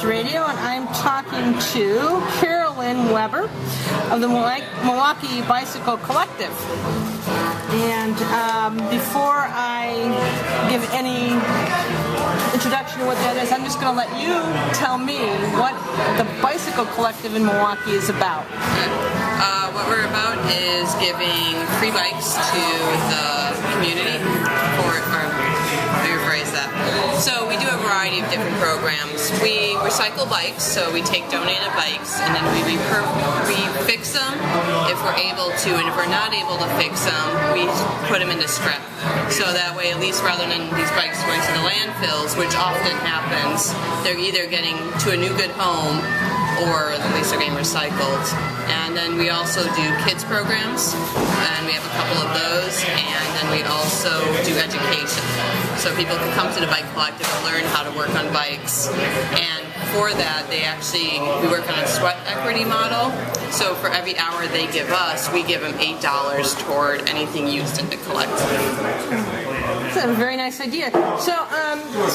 Radio, and I'm talking to Carolyn Weber of the Milwaukee Bicycle Collective. And before I give any introduction to what that is, I'm just going to let you tell me what the Bicycle Collective in Milwaukee is about. What we're about is giving free bikes to the community So we do a variety of different programs. We recycle bikes, so we take donated bikes and then we fix them if we're able to, and if we're not able to fix them, we put them into scrap. So that way, at least rather than these bikes going to the landfills, which often happens, they're either getting to a new good home or at least they're getting recycled. And then we also do kids programs, and we have a couple of those, and then we also do education. So people can come to the Bike Collective and learn how to work on bikes. And for that, we work on a sweat equity model. So for every hour they give us, we give them $8 toward anything used in the collective. That's a very nice idea. So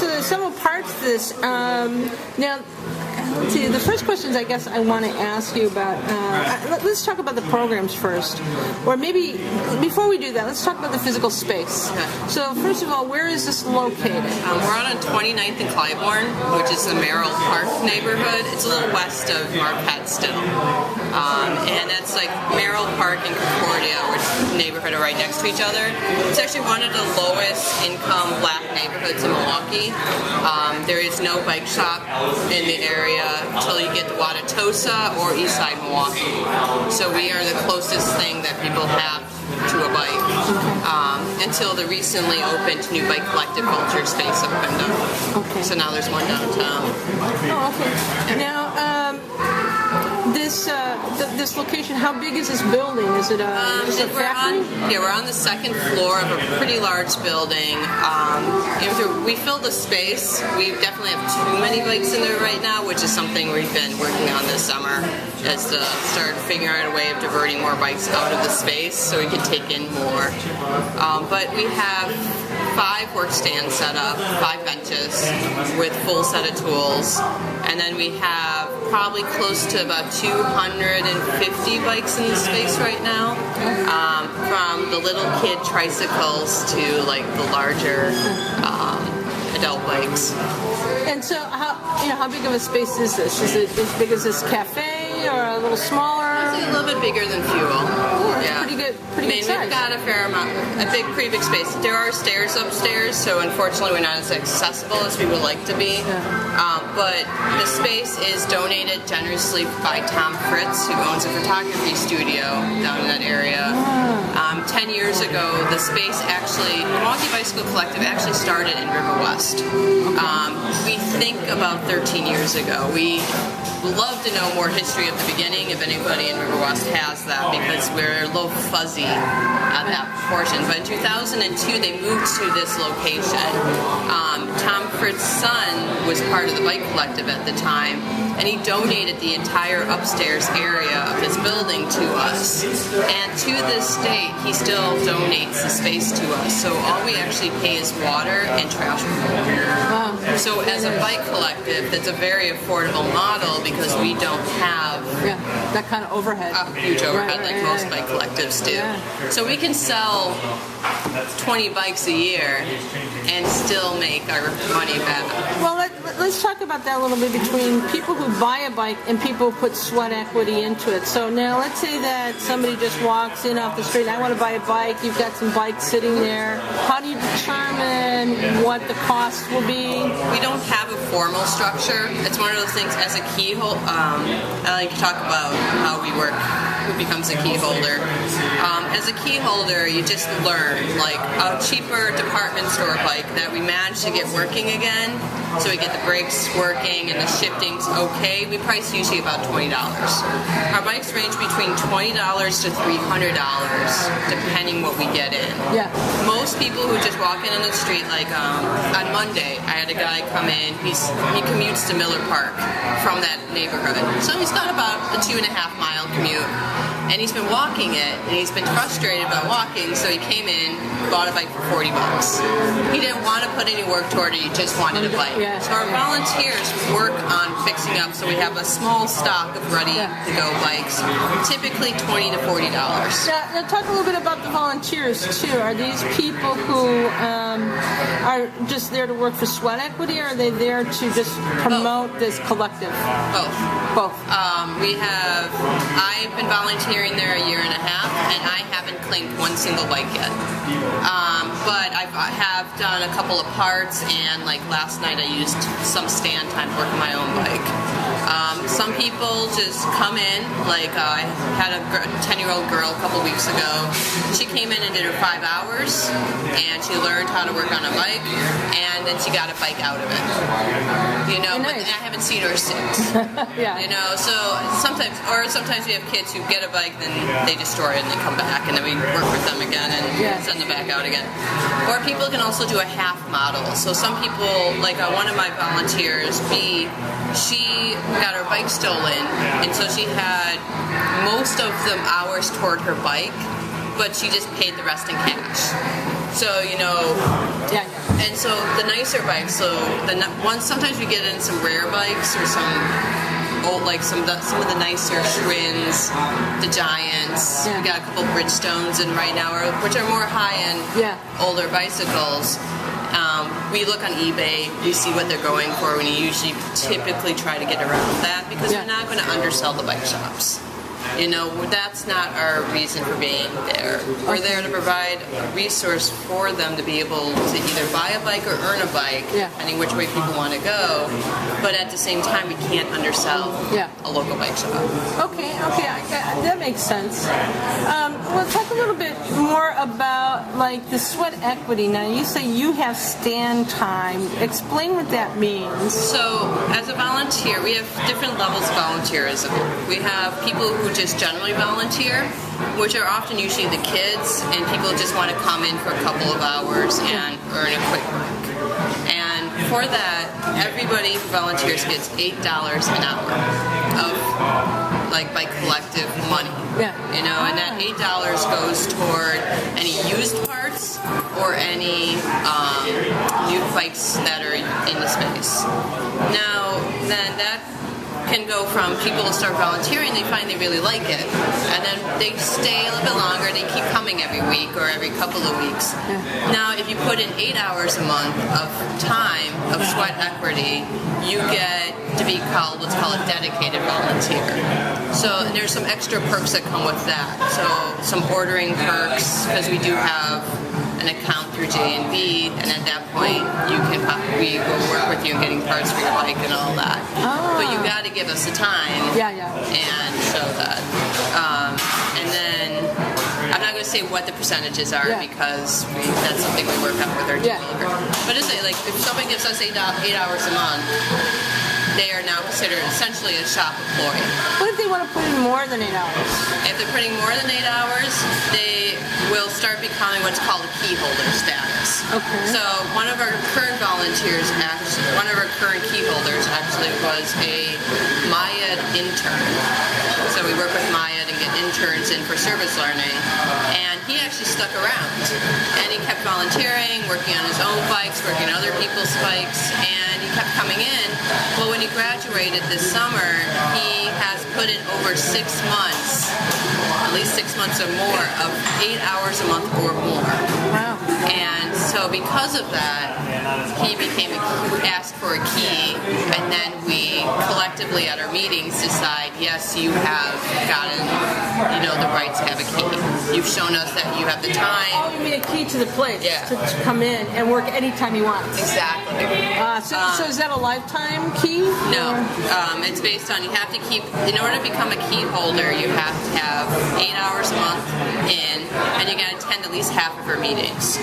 there's several parts to this. Now, let's see, the first questions I guess I want to ask you about, let's talk about the programs first. Or maybe, before we do that, let's talk about the physical space. Okay. So first of all, where is this located? We're on 29th and Clybourn, which is the Merrill Park neighborhood. It's a little west of Marquette still. And that's like Merrill Park and Concordia, which neighborhood are right next to each other. It's actually one of the lowest income black neighborhoods in Milwaukee. There is no bike shop in the area until you get to Wauwatosa or Eastside Milwaukee. So we are the closest thing that people have to a bike until the recently opened new Bike Collective Culture Space opened up. Okay. So now there's one downtown. Oh, okay. Now, this location, how big is this building? Is it a factory? We're on the second floor of a pretty large building. We filled the space. We definitely have too many bikes in there right now, which is something we've been working on this summer, is to start figuring out a way of diverting more bikes out of the space so we can take in more. But we have 5 work stands set up, 5 benches with full set of tools, and then we have probably close to about 250 bikes in the space right now, from the little kid tricycles to like the larger adult bikes. And so, how big of a space is this? Is it as big as this cafe, or a little smaller? I'd say a little bit bigger than Fuel. Oh, yeah, pretty good size. We've got a fair amount, pretty big space. There are stairs upstairs, so unfortunately we're not as accessible as we would like to be. Yeah. But the space is donated generously by Tom Fritz, who owns a photography studio down in that area. 10 years ago, the space the Milwaukee Bicycle Collective actually started in River West. We think about 13 years ago. We would love to know more history of the beginning, if anybody in River West has that, because we're a little fuzzy on that portion. But in 2002, they moved to this location. Tom Fritz's son was part of the Bike Collective at the time, and he donated the entire upstairs area of his building to us. And to this date, he still donates the space to us. So all we actually pay is water and trash removal. Wow. So as a bike collective, that's a very affordable model because we don't have that kind of overhead. A huge overhead like most bike collectives do. Yeah. So we can sell 20 bikes a year and still make our money back. Well, let's talk about that a little bit between people who buy a bike and people who put sweat equity into it. So now let's say that somebody just walks in off the street, I want to buy a bike, you've got some bikes sitting there. How do you determine what the cost will be? We don't have a formal structure. It's one of those things as a key holder. I like to talk about how we work, who becomes a key holder. As a key holder, you just learn, like a cheaper department store bike that we managed to get working again, so we get the brakes working and the shifting's okay, we price usually about $20. Our bikes range between $20 to $300, depending what we get in. Yeah. Most people who just walk in on the street, like on Monday, I had a guy come in, he commutes to Miller Park from that neighborhood. So he's got about a 2.5 mile commute. and he's been walking it, and he's been frustrated about walking, so he came in, bought a bike for $40. He didn't want to put any work toward it, he just wanted a bike. So our volunteers work on fixing up, so we have a small stock of ready-to-go bikes, typically $20 to $40. Now talk a little bit about the volunteers, too. Are these people who are just there to work for sweat equity, or are they there to just promote this collective? Both. I've been volunteering there a year and a half, and I haven't claimed one single bike yet. But I have done a couple of parts, and like last night I used some stand time to work on my own bike. Some people just come in, like I had a 10-year-old girl a couple weeks ago. She came in and did her 5 hours, and she learned how to work on a bike, and then she got a bike out of it. You know, but I haven't seen her since. You know, so sometimes we have kids who get a bike, then they destroy it, and they come back, and then we work with them again and send them back out again. Or people can also do a half model. So some people, like one of my volunteers, she got her bike stolen, and so she had most of the hours toward her bike, but she just paid the rest in cash. So, you know, and so the nicer bikes, so sometimes we get in some rare bikes or some old, like some of the nicer Schwinn's, the Giants. We got a couple Bridgestones in right now, which are more high-end, older bicycles. We look on eBay, we see what they're going for, and we typically try to get around that because we're not going to undersell the bike shops. You know, that's not our reason for being there. We're there to provide a resource for them to be able to either buy a bike or earn a bike, depending which way people want to go. But at the same time, we can't undersell a local bike shop. Okay, that makes sense. Well, talk a little bit more about like the sweat equity. Now, you say you have stand time. Explain what that means. So, as a volunteer, we have different levels of volunteerism. We have people who just generally volunteer, which are often usually the kids, and people just want to come in for a couple of hours and earn a quick break. And for that, everybody who volunteers gets $8 an hour of like Bike Collective money. You know, and that $8 goes toward any used parts or any new bikes that are in the space. Now, then that can go from people to start volunteering, they find they really like it, and then they stay a little bit longer, they keep coming every week or every couple of weeks. Now, if you put in 8 hours a month of time of sweat equity, you get to be called what's called a dedicated volunteer. So and there's some extra perks that come with that. So some ordering perks, because we do have an account through J&B, and at that point we will work with you in getting parts for your bike and all that. But you got to give us the time and show that. And then I'm not going to say what the percentages are because that's something we work out with our developer. But it's like if somebody gives us 8 hours a month, they are now considered essentially a shop employee. What if they want to put in more than 8 hours? If they're putting more than 8 hours, they will start becoming what's called a key holder status. So one of our current volunteers, one of our current key holders actually was a MIAD intern. So we work with MIAD and get interns in for service learning. And he actually stuck around. And he kept volunteering, working on his own bikes, working on other people's bikes, and he kept coming in. Well, when he graduated this summer, he has put in over 6 months, at least 6 months or more, of 8 hours a month or more. And so because of that, he asked for a key, and then we collectively at our meetings decide, yes, you have gotten, the right to have a key. You've shown us that you have the time. Oh, you mean a key to the place to come in and work anytime you want. Exactly. So is that a lifetime key? No. It's based on, you have to keep, in order to become a key holder, you have to have 8 hours a month in, and you got to attend at least half of our meetings.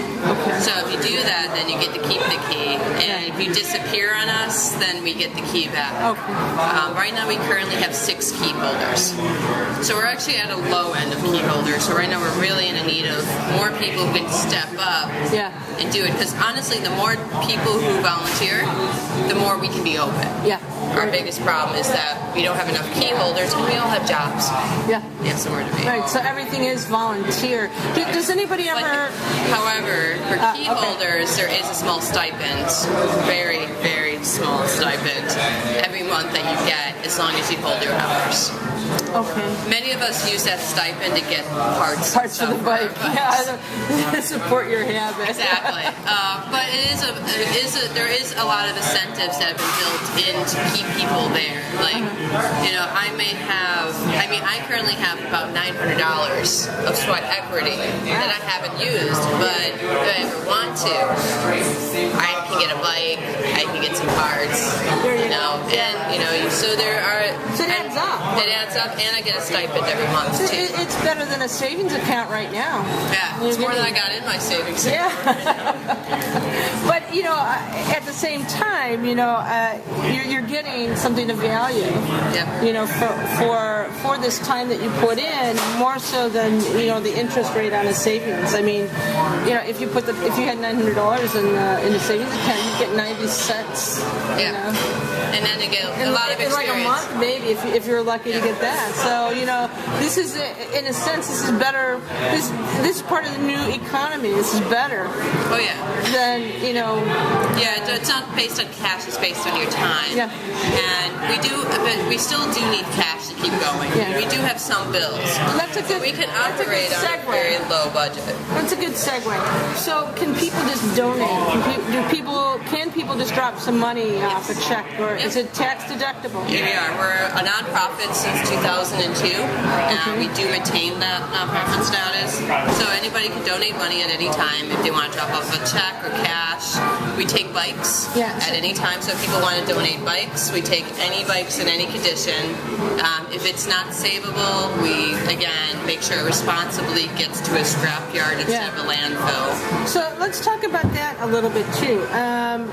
So if you do that, then you get to keep the key. And if you disappear on us, then we get the key back. Okay. Right now we currently have 6 key holders. So we're actually at a low end of key holders. So right now we're really in a need of more people who can step up and do it. Because honestly, the more people who volunteer, the more we can be open. Yeah. Our biggest problem is that we don't have enough key holders and we all have jobs. Yeah. We have somewhere to be. Right, so everything is volunteer. Does anybody ever... However, for key holders, there is a small stipend, very, very small stipend, every month that you get as long as you hold your hours. Okay. Many of us use that stipend to get parts for the bike. Yeah, support your habit. Exactly. But there is a lot of incentives that have been built in to keep people there. Like, I currently have about $900 of sweat equity that I haven't used, but if I ever want to, I can get a bike, I can get some parts, so there are... So it adds up. It adds up, and I get a stipend every month, too. It's better than a savings account right now. Yeah, it's more than I got in my savings account. Yeah. But, at the same time, you're getting something of value, for this time that you put in, more so than, the interest rate on a savings. I mean, if you had $900 in the savings account, you get 90 cents. Yeah. And then you get a lot of experience. In like a month, maybe, if you're lucky to get that. So, this is, in a sense, this is better. This is part of the new economy. This is better. Oh, yeah. Than, Yeah, it's not based on cash, it's based on your time. Yeah. And we still do need cash to keep going. Yeah. We do have some bills. That's a good. We can operate on a very low budget. That's a good segue. So, can people just donate? Can people just drop some money off a check, or is it tax deductible? Yeah, we are. We're a nonprofit since 2002, and we do retain that nonprofit status. So anybody can donate money at any time if they want to drop off a check or cash. We take bikes at any time, so if people want to donate bikes, we take any bikes in any condition. If it's not savable, we, again, make sure it responsibly gets to a scrapyard instead of a landfill. So let's talk about that a little bit, too.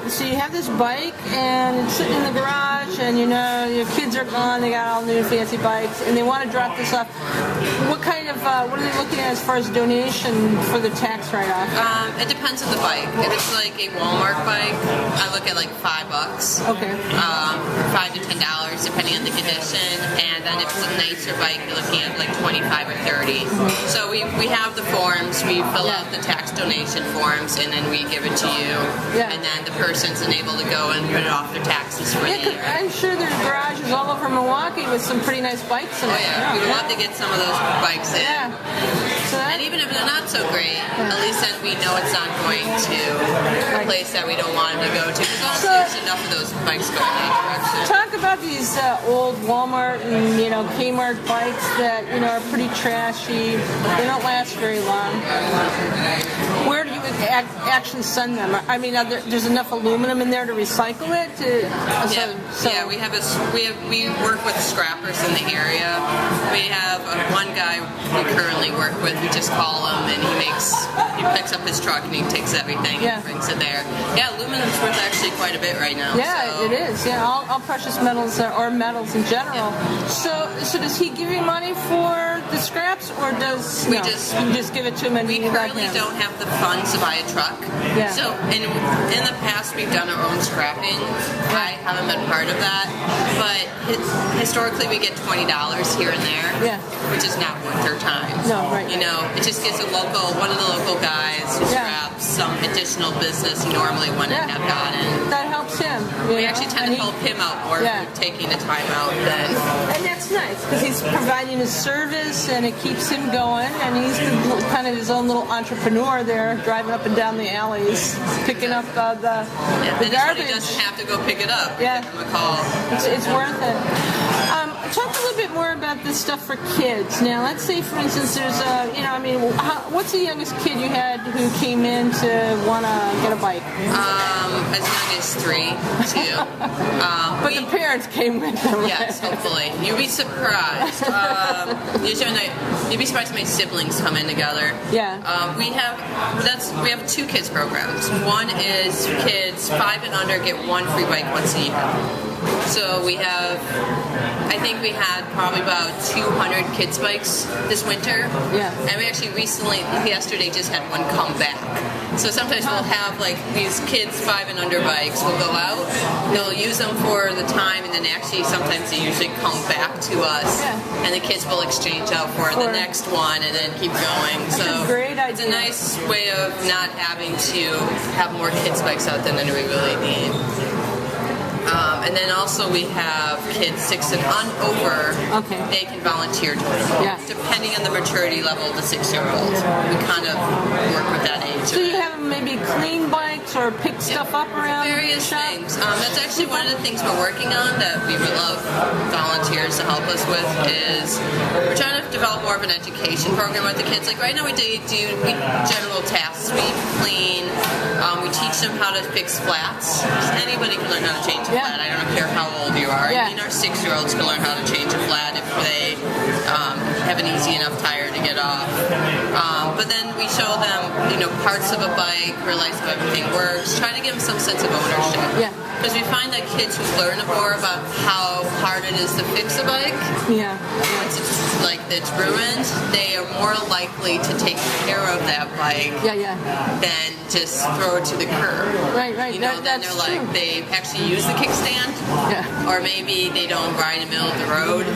So you have this bike, and it's sitting in the garage, and your kids are gone, they got all new fancy bikes, and they want to drop this off. What are they looking at as far as donation for the tax write-off? It depends on the bike. If it's like a Walmart bike, I look at like $5. Okay. $5 to $10, depending on the condition, and then if it's a nicer bike, you're looking at like $25 or $30. So we have the forms, we fill out the tax donation forms, and then we give it to you, and then the person's able to go and put it off their taxes for the year. I'm sure there's garages all over Milwaukee with some pretty nice bikes in it. Oh yeah, we would love to get some of those bikes in. Yeah. So and even if they're not so great, at least then we know it's not going to a place that we don't want them to go to. Because there's enough of those bikes going that direction. Talk about these old Walmart and Kmart bikes that are pretty trashy. They don't last very long. Where do you actually send them? I mean, there's enough aluminum in there to recycle it. We work with scrappers in the area. We have one guy we currently work with. We just call him, and he picks up his truck and he takes everything and brings it there. Yeah, aluminum's worth actually quite a bit right now. Yeah, it is. Yeah, all precious metals or metals in general. Yeah. So does he give you money for the scraps, or does you just give it to him? And we currently don't have the funds to buy a truck. Yeah. So in the past we've done our own scrapping. I haven't been part of that, but historically we get $20 here and there, which is not worth their time. No, right. It just gives one of the local guys who scraps some additional business he normally wouldn't have gotten. That helps him. We actually tend to help him out more for taking the time out than. And that's nice because he's providing his service and it keeps him going, and he's kind of his own little entrepreneur there, driving up and down the alleys, picking up the garbage. He doesn't have to go pick it up. Yeah. Give him a call. It's worth it. talk a little bit more about this stuff for kids. Now, let's say, for instance, there's what's the youngest kid you had who came in to want to get a bike? As young as 3, 2. But the parents came with them, right? Yes, hopefully. You'd be surprised. You'd be surprised how many siblings come in together. Yeah. We have 2 kids programs. One is kids 5 and under get 1 free bike once a year. So we have, I think we had probably about 200 kids bikes this winter. Yeah. And we actually yesterday just had one come back. So sometimes we'll have like these kids 5 and under bikes will go out, they'll use them for the time, and then actually sometimes they usually come back to us, and the kids will exchange out for the next one and then keep going. So great idea. It's a nice way of not having to have more kids bikes out than we really need. And then also we have kids 6 and over. Okay. They can volunteer towards it. Yeah. Depending on the maturity level of the 6-year-old. We kind of work with that age. So you have them maybe clean bikes or pick stuff up around various the shop? things. That's actually one of the things we're working on that we would love volunteers to help us with is we're trying to develop more of an education program with the kids. Like right now we do general tasks. We clean. We teach them how to fix flats. Anybody can learn how to change a flat. I don't care how old you are. Yeah. Even our 6-year-olds can learn how to change a flat if they have an easy enough tire to get off. But then we show them, parts of a bike, realize how everything works, try to give them some sense of ownership. Yeah. Because we find that kids who learn more about how hard it is to fix a bike, once it's ruined, they are more likely to take care of that bike than just throw it to the curb. Right. Then they're like, they actually use the kickstand, or maybe they don't ride in the middle of the road.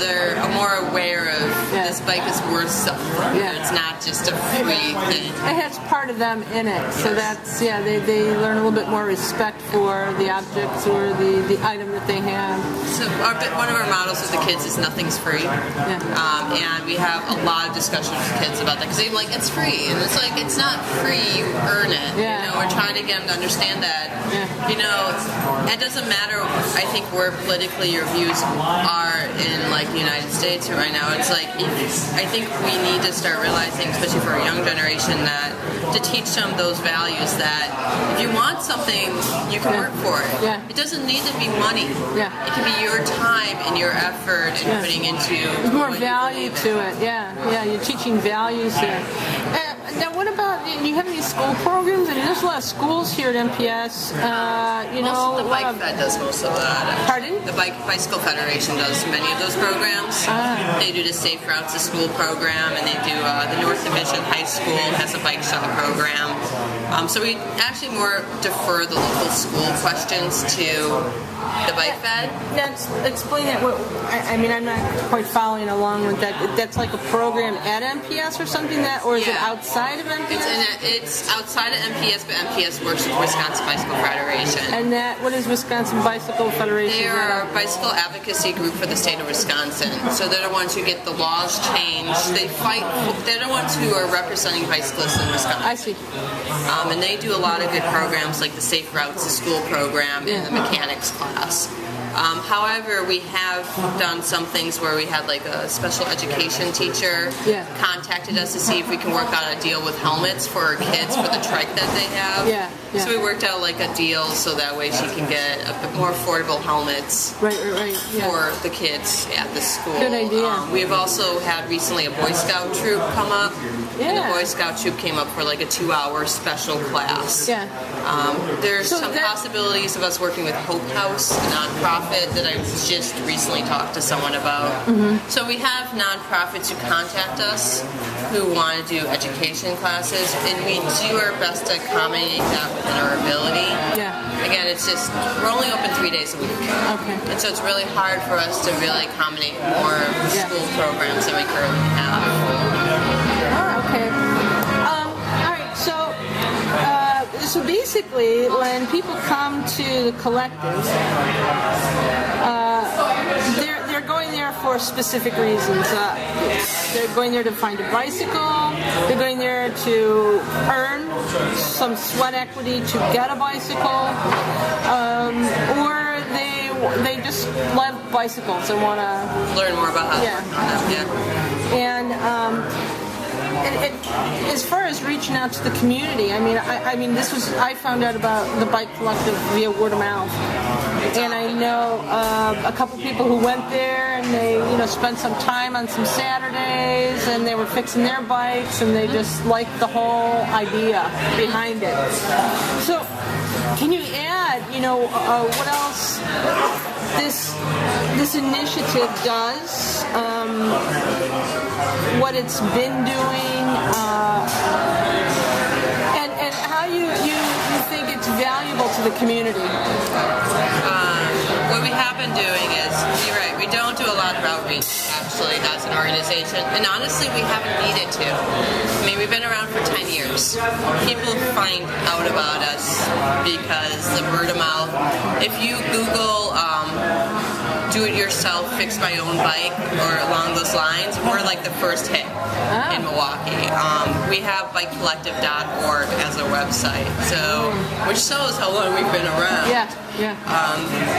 They're more aware of this bike is worth something. It's not just a free thing. It has part of them in it, so that's they learn a little bit more respect for the objects or the item that they have. So one of our models with the kids is nothing's free, and we have a lot of discussions with kids about that because they're like, it's free, and it's like it's not free, you earn it. We're trying to get them to understand that. It doesn't matter. I think where politically your views are in the United States right now. It's like I think we need to start realizing, especially for our young generation, that to teach them those values that if you want something, you can work for it. It doesn't need to be money. It can be your time and your effort and putting into There's more value to it. You're teaching values there. Now, what about, you have these school programs? I mean, there's a lot of schools here at MPS. The Bike Fed does most of that. Pardon? The Bicycle Federation does many of those programs. They do the Safe Routes to School program, and they do the North Division High School has a bike shuttle program. So we actually more defer the local school questions to the Bike Fed. Explain that. I'm not quite following along with that. That's like a program at MPS or something or is it outside of MPS? It's outside of MPS, but MPS works with Wisconsin Bicycle Federation. And what is Wisconsin Bicycle Federation? They are a bicycle advocacy group for the state of Wisconsin. So they're the ones who get the laws changed. They fight. They're the ones who are representing bicyclists in Wisconsin. I see. And they do a lot of good programs like the Safe Routes to School program and the mechanics class. However, we have done some things where we had a special education teacher contacted us to see if we can work out a deal with helmets for our kids for the trike that they have. So we worked out a deal so that way she can get a bit more affordable helmets for the kids at the school. Good idea. We have also had recently a Boy Scout troop come up. And the Boy Scout troop came up for a 2-hour special class. There's some possibilities of us working with Hope House, a nonprofit that I just recently talked to someone about. So we have nonprofits who contact us who want to do education classes, and we do our best to accommodate that within our ability. Again, it's just, we're only open 3 days a week. And so it's really hard for us to really accommodate more school programs than we currently have. So basically, when people come to the collective, they're going there for specific reasons. They're going there to find a bicycle. They're going there to earn some sweat equity to get a bicycle, or they they just love bicycles and want to learn more about how to work on them. And as far as reaching out to the community, I mean, I found out about the Bike Collective via word of mouth, and I know a couple people who went there and they, spent some time on some Saturdays and they were fixing their bikes and they just liked the whole idea behind it. So, can you add, what else this initiative does? What it's been doing, and how you think it's valuable to the community. What we have been doing is, you're right, we don't do a lot of outreach actually as an organization, and honestly we haven't needed to. I mean, we've been around for 10 years. People find out about us because the word of mouth. If you Google do-it-yourself, fix my own bike, or along those lines, we're like the first hit in Milwaukee. We have bikecollective.org as a website, which shows how long we've been around.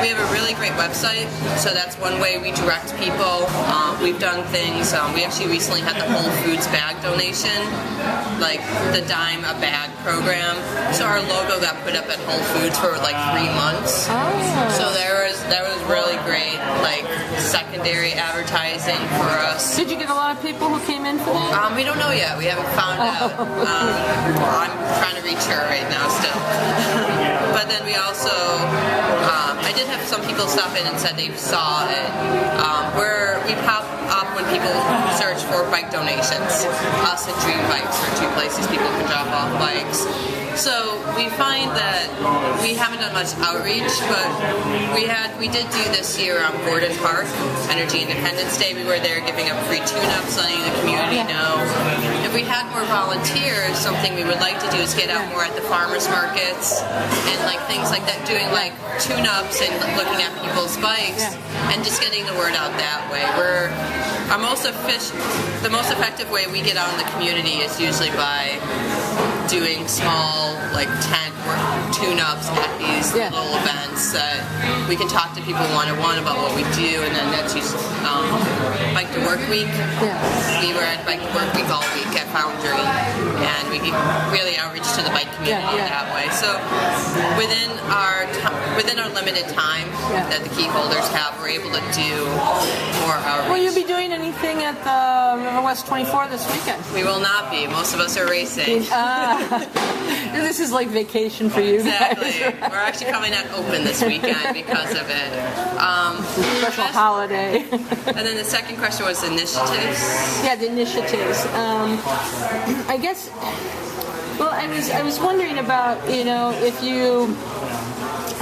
We have a really great website, so that's one way we direct people. We've done things, we actually recently had the Whole Foods bag donation, like the dime a bag program. So our logo got put up at Whole Foods for like 3 months. So that was really great, like secondary advertising for us. Did you get a lot of people who came in for that? We don't know yet. We haven't found out. I'm trying to reach her right now still. But then we also, I did have some people stop in and said they saw it. We pop up when people search for bike donations. Us and Dream Bikes are two places people can drop off bikes. So we find that we haven't done much outreach, but we did do this year on Gordon Park, Energy Independence Day. We were there giving up free tune-ups, letting the community know. If we had more volunteers, something we would like to do is get out more at the farmers markets and like things like that, doing like tune-ups and looking at people's bikes and just getting the word out that way. The most effective way we get out in the community is usually by doing small like tent or tune-ups at these little events that we can talk to people one-on-one about what we do, and then that's just Bike to Work Week. We were at Bike to Work Week all week at Foundry, and we really outreach to the bike community that way. So within our limited time that the key holders have, we're able to do more outreach. Will you be doing anything at the River West 24 this weekend? We will not be. Most of us are racing. This is like vacation for you guys. Exactly. We're actually coming at Open this weekend because of it. Special holiday. And then the second question was initiatives. Yeah, the initiatives. I guess. Well, I was wondering about if you.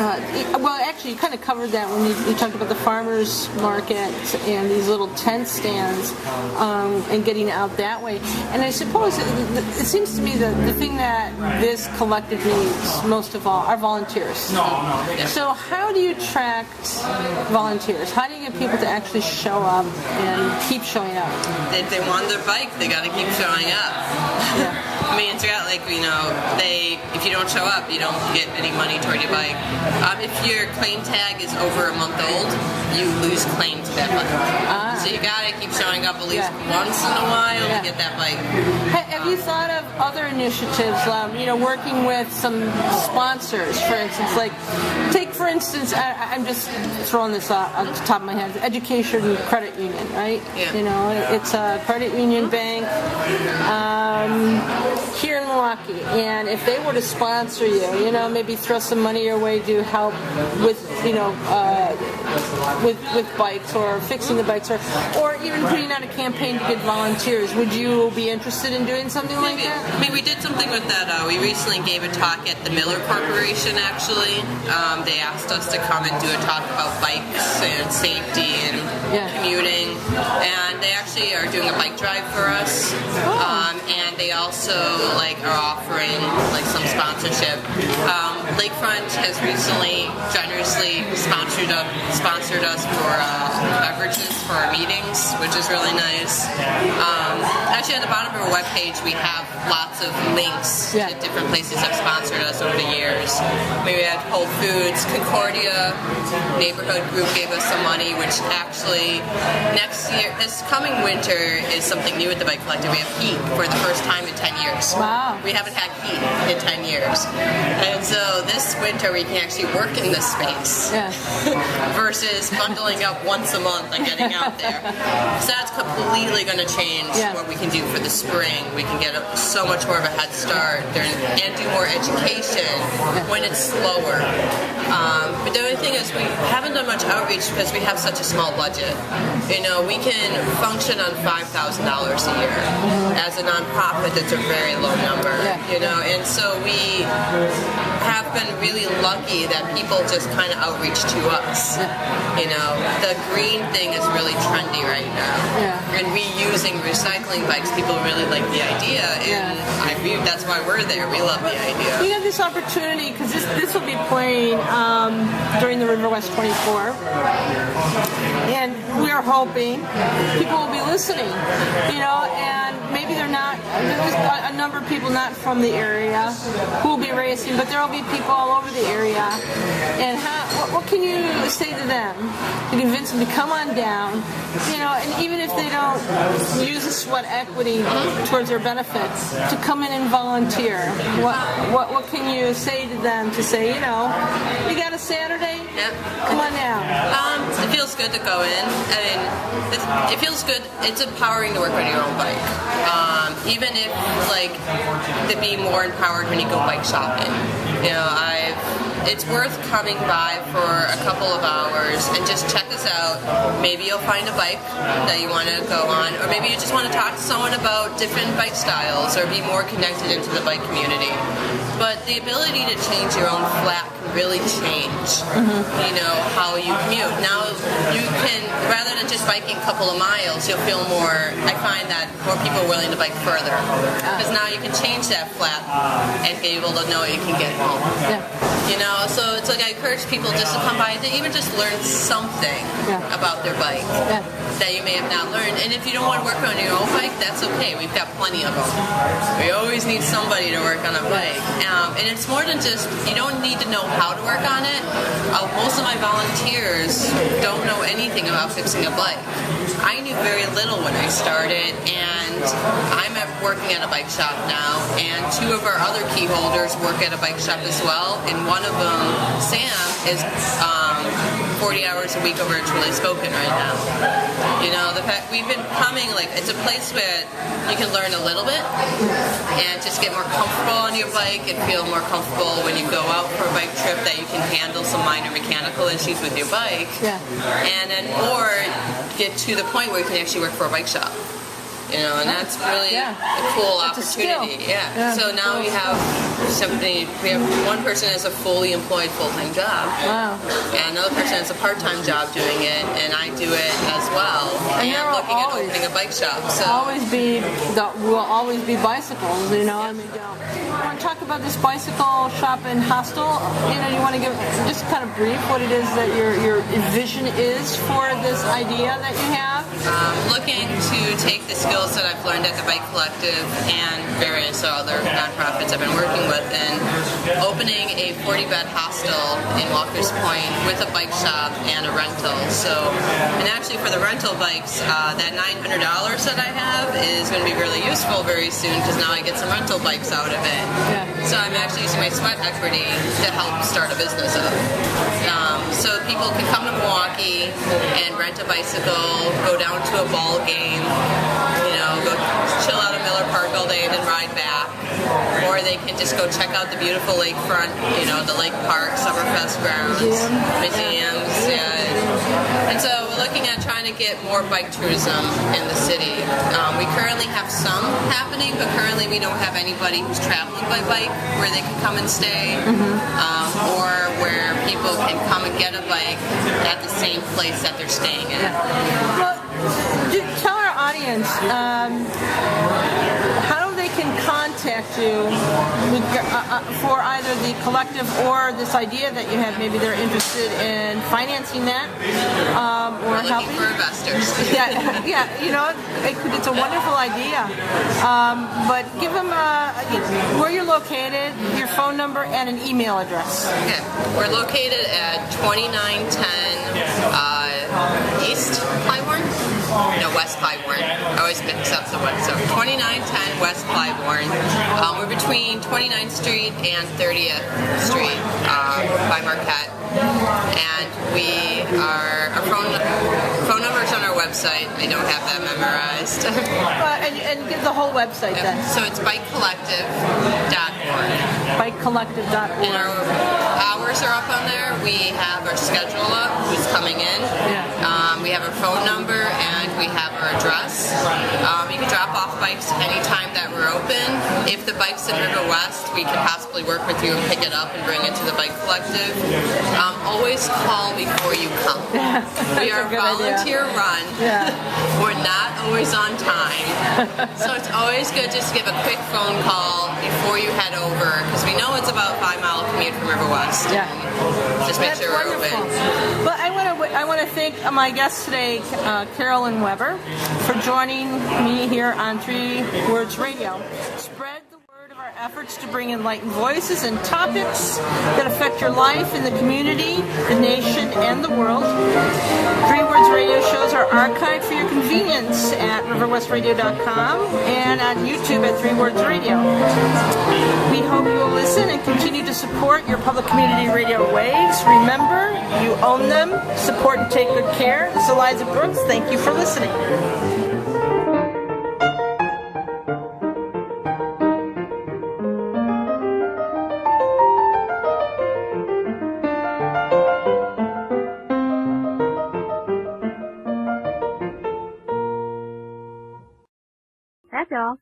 Well, actually, you kind of covered that when you talked about the farmers market and these little tent stands and getting out that way. And I suppose it seems to me that the thing that this collective needs most of all are volunteers. So how do you attract volunteers? How do you get people to actually show up and keep showing up? If they want their bike, they got to keep showing up. I mean, it's got like, if you don't show up, you don't get any money toward your bike. If your claim tag is over a month old, you lose claim to that bike. So you gotta keep showing up at least once in a while to get that bike. Have you thought of other initiatives, working with some sponsors, for instance, for instance, I'm just throwing this off the top of my head, Education Credit Union, right? It's a credit union bank here in Milwaukee, and if they were to sponsor you, maybe throw some money your way to help with, with bikes or fixing the bikes, or even putting out a campaign to get volunteers, would you be interested in doing something like that? I mean, we did something with that. We recently gave a talk at the Miller Corporation, actually. They asked us to come and do a talk about bikes and safety and commuting, and They actually are doing a bike drive for us, and they also are offering some sponsorship. Lakefront has recently generously sponsored us for beverages for our meetings, which is really nice. Actually, at the bottom of our webpage, we have lots of links to different places that have sponsored us over the years. We had Whole Foods, Concordia neighborhood group gave us some money, which actually this coming winter is something new at the Bike Collective. We have heat for the first time in 10 years. Wow. We haven't had heat in 10 years. And so this winter we can actually work in this space versus bundling up once a month and getting out there. So that's completely going to change what we can do for the spring. We can get so much more of a head start and do more education when it's slower. But the only thing is we haven't done much outreach because we have such a small budget. We can function on $5,000 a year. As a nonprofit, it's a very low number. And so we have been really lucky that people just kind of outreach to us. The green thing is really trendy right now. And reusing recycling bikes, people really like the idea, and that's why we're there. We love the idea. We have this opportunity because this will be playing during the River West 24, and we're hoping people will be listening, and maybe they're not. There's a number of people not from the area who will be racing, but there will be people all over the area. And what can you say to them to convince them to come on down? And even if they don't use the sweat equity towards their benefits, to come in and volunteer. What can you say to them to say, you got a Saturday? Come on down. It feels good to go in. It feels good. It's empowering to work on your own bike. Even if to be more empowered when you go bike shopping. It's worth coming by for a couple of hours and just check us out. Maybe you'll find a bike that you want to go on, or maybe you just want to talk to someone about different bike styles or be more connected into the bike community. But the ability to change your own flat can really change, how you commute. Now, you can, rather than just biking a couple of miles, you'll feel more, I find that more people are willing to bike further. Because now you can change that flat and be able to know you can get home. So it's I encourage people just to come by and even just learn something about their bike that you may have not learned. And if you don't want to work on your own bike, that's okay. We've got plenty of them. We always need somebody to work on a bike. And it's more than just, you don't need to know how to work on it. Most of my volunteers don't know anything about fixing a bike. I knew very little when I started, and I'm working at a bike shop now, and two of our other key holders work at a bike shop as well, and one of them, Sam, is 40 hours a week over at Truly Spoken right now. The fact we've been coming, it's a place where you can learn a little bit and just get more comfortable on your bike and feel more comfortable when you go out for a bike trip, that you can handle some minor mechanical issues with your bike. And then, or get to the point where you can actually work for a bike shop. And that's really a cool opportunity. So now we have one person has a fully employed full-time job. And another person has a part-time job doing it, and I do it as well. And looking at opening a bike shop. So will always be bicycles, You want to talk about this bicycle shop and hostel? You want to give just kind of brief what it is that your vision is for this idea that you have? Looking to take the skills that I've learned at the Bike Collective and various other nonprofits I've been working with, and opening a 40-bed hostel in Walker's Point with a bike shop and a rental. And actually for the rental bikes, that $900 that I have is going to be really useful very soon, because now I get some rental bikes out of it. So I'm actually using my sweat equity to help start a business up. So people can come to Milwaukee and rent a bicycle, go down to a ball game, go chill out at Miller Park all day and then ride back. Or they can just go check out the beautiful lakefront, the lake park, Summerfest grounds, museums. And so we're looking at trying to get more bike tourism in the city. We currently have some happening, but currently we don't have anybody who's traveling by bike where they can come and stay, or where people can come and get a bike at the same place that they're staying in. Well, tell our audience, how they can contact you for either the collective or this idea that you have. Maybe they're interested in financing that or We're helping. looking for investors. Yeah, you know, it's a wonderful idea. But give them where you're located, your phone number, and an email address. Okay. We're located at 2910 East Clybourn? No, West Clybourn. I always mix up the one. So 2910 West Clybourn. We're between 29th Street and 30th Street by Marquette. And our phone number is on our website. I don't have that memorized. And give the whole website then. So it's bikecollective.org. Bikecollective.org. And our hours are up on there. We have our schedule up, who's coming in. Yeah. We have our phone number and we have our address. You can drop off bikes anytime that we're open. If the bike's in River West, we can possibly work with you and pick it up and bring it to the Bike Collective. Always call before you come. We are a volunteer run. Yeah. We're not always on time. So it's always good just to give a quick phone call before you head over, because we know it's about a 5-mile commute from River West. Yeah. Just make sure we're open. Well, I want to thank my guest today, Carolyn Weber, for joining me here on 3 Words Radio. Spread the word of our efforts to bring enlightened voices and topics that affect your life in the community, the nation, and the world. 3 Words Radio shows are archived for your convenience at riverwestradio.com and on YouTube at 3 Words Radio. We hope you will listen and continue to support your public community radio waves. Remember, you own them. Support and take good care. This is Eliza Brooks. Thank you for listening. That's all.